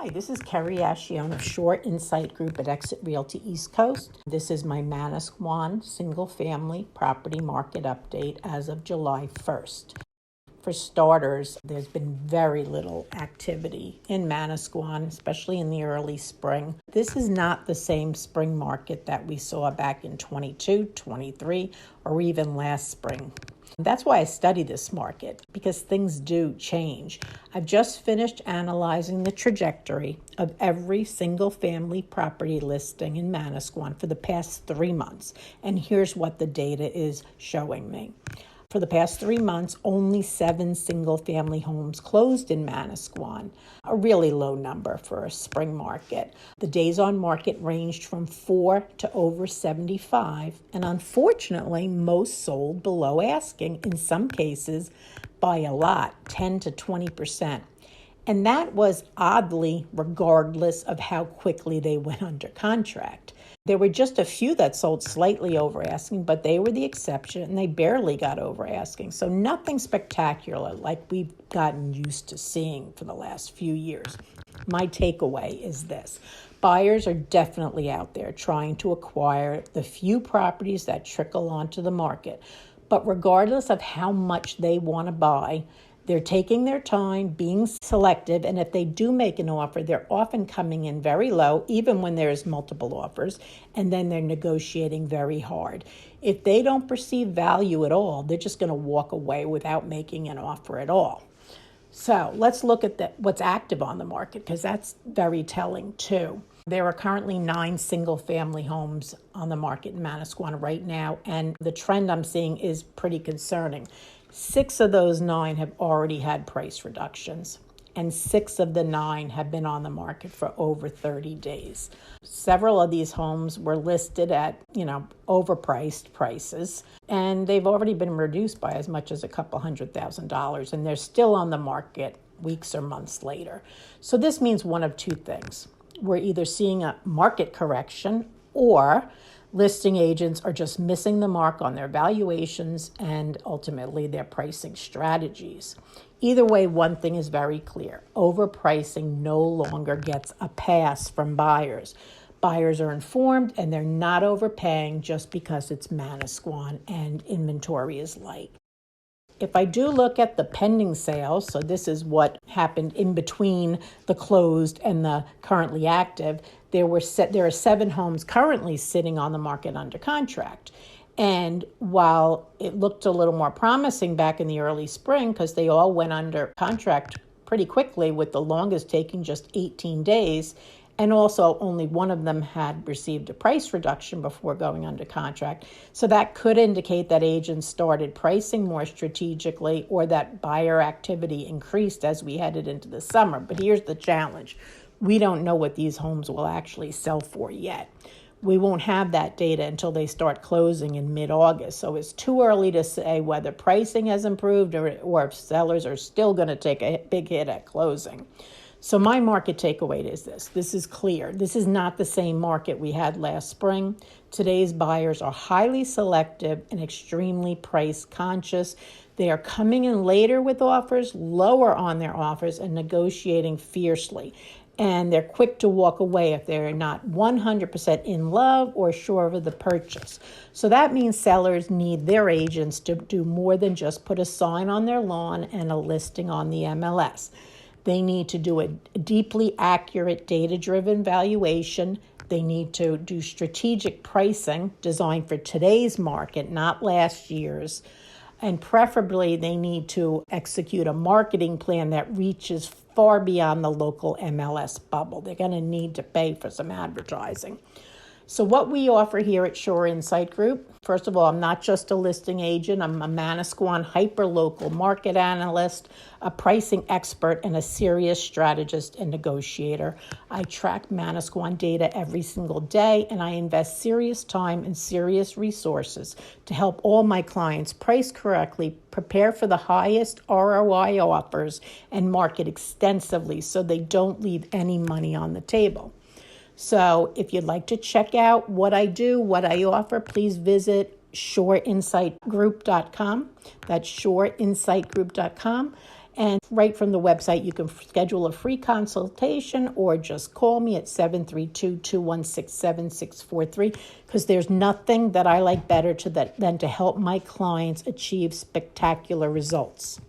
Hi, this is Kerry of Shore Insight Group at Exit Realty East Coast. This is my Manasquan single-family property market update as of July 1st. For starters, there's been very little activity in Manasquan, especially in the early spring. This is not the same spring market that we saw back in 22, 23, or even last spring. That's why I study this market, because things do change. I've just finished analyzing the trajectory of every single family property listing in Manasquan for the past 3 months, and here's what the data is showing me. For the past 3 months, only 7 single-family homes closed in Manasquan, a really low number for a spring market. The days on market ranged from 4 to over 75, and unfortunately, most sold below asking, in some cases by a lot, 10 to 20%. And that was oddly regardless of how quickly they went under contract. There were just a few that sold slightly over asking, but they were the exception, and they barely got over asking. So nothing spectacular like we've gotten used to seeing for the last few years. My takeaway is this. Buyers are definitely out there trying to acquire the few properties that trickle onto the market. But regardless of how much they want to buy, they're taking their time, being selective, and if they do make an offer, they're often coming in very low, even when there's multiple offers, and then they're negotiating very hard. If they don't perceive value at all, they're just going to walk away without making an offer at all. So let's look at what's active on the market, because that's very telling too. There are currently 9 single-family homes on the market in Manasquan right now, and the trend I'm seeing is pretty concerning. 6 of those 9 have already had price reductions, and 6 of the 9 have been on the market for over 30 days. Several of these homes were listed at, overpriced prices, and they've already been reduced by as much as a couple $100,000, and they're still on the market weeks or months later. So this means one of two things. We're either seeing a market correction, or listing agents are just missing the mark on their valuations and ultimately their pricing strategies. Either way, one thing is very clear. Overpricing no longer gets a pass from buyers. Buyers are informed and they're not overpaying just because it's Manasquan and inventory is light. If I do look at the pending sales, so this is what happened in between the closed and the currently active, there are 7 homes currently sitting on the market under contract. And while it looked a little more promising back in the early spring, because they all went under contract pretty quickly, with the longest taking just 18 days, and also only one of them had received a price reduction before going under contract. So that could indicate that agents started pricing more strategically, or that buyer activity increased as we headed into the summer. But here's the challenge. We don't know what these homes will actually sell for yet. We won't have that data until they start closing in mid-August. So it's too early to say whether pricing has improved or if sellers are still going to take a big hit at closing. So my market takeaway is this. This is clear. This is not the same market we had last spring. Today's buyers are highly selective and extremely price conscious. They are coming in later with offers, lower on their offers, and negotiating fiercely. And they're quick to walk away if they're not 100% in love or sure of the purchase. So that means sellers need their agents to do more than just put a sign on their lawn and a listing on the MLS. They need to do a deeply accurate data-driven valuation. They need to do strategic pricing designed for today's market, not last year's. And preferably, they need to execute a marketing plan that reaches far beyond the local MLS bubble. They're going to need to pay for some advertising. So what we offer here at Shore Insight Group, first of all, I'm not just a listing agent. I'm a Manasquan hyper-local market analyst, a pricing expert, and a serious strategist and negotiator. I track Manasquan data every single day, and I invest serious time and serious resources to help all my clients price correctly, prepare for the highest ROI offers, and market extensively so they don't leave any money on the table. So if you'd like to check out what I do, what I offer, please visit shoreinsightgroup.com. That's shoreinsightgroup.com. And right from the website, you can schedule a free consultation or just call me at 732-216-7643, because there's nothing that I like better than to help my clients achieve spectacular results.